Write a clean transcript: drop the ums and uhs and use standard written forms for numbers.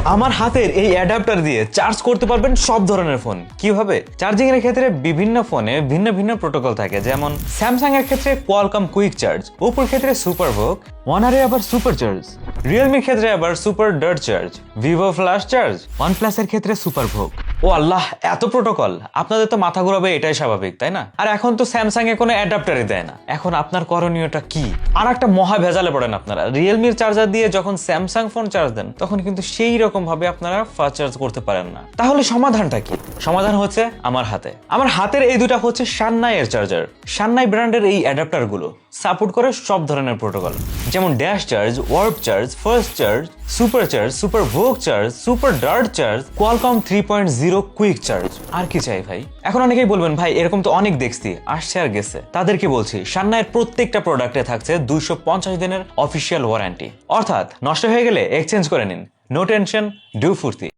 আমার হাতের এই অ্যাডাপ্টার দিয়ে চার্জ করতে পারবেন সব ধরনের ফোন। কিভাবে? চার্জিং এর ক্ষেত্রে বিভিন্ন ফোনে ভিন্ন ভিন্ন প্রোটোকল থাকে, যেমন স্যামসাং এর ক্ষেত্রে কোয়ালকম কুইক চার্জ, ওপোর ক্ষেত্রে সুপার ভোক, ওয়ানারে আবার সুপার চার্জ, রিয়েলমির ক্ষেত্রে আবার super dart charge, Vivo flash charge, OnePlus এর ক্ষেত্রে সুপার ভোক। ও আল্লাহ, এত প্রোটোকল! আপনাদের তো মাথা ঘুরাবে, এটাই স্বাভাবিক, তাই না? আর এখন তো স্যামসাং এ কোনো অ্যাডাপ্টারই দেয় না। এখন আপনার করণীয়টা কি? আর একটা মহা ভেজালে পড়েন আপনারা। রিয়েলমির চার্জার দিয়ে যখন স্যামসাং ফোন চার্জ দেন, তখন কিন্তু সেই রকম ভাবে আপনারা ফাস্ট চার্জ করতে পারেন না। তাহলে সমাধানটা কি? সমাধান হচ্ছে আমার হাতে। আমার হাতের এই দুটা হচ্ছে শান্নাই এর চার্জার। শান্নাই ব্র্যান্ডের এই অ্যাডাপ্টার গুলো সাপোর্ট করে সব ধরনের প্রোটোকল, যেমন dash charge, warp charge, fast charge, super charge, super VOOC charge, super dart charge, Qualcomm 3.0 quick charge. আর কি চাই ভাই? এখন অনেকেই বলবেন, ভাই এরকম তো অনেক দেখছি, আসছে আর গেছে। তাদেরকে বলছি, শান্নাইয়ের প্রত্যেকটা প্রোডাক্টে থাকছে 250 দিনের অফিসিয়াল ওয়ারেন্টি। অর্থাৎ নষ্ট হয়ে গেলে এক্সচেঞ্জ করে নিন। নো টেনশন, ডু ফুর্তি।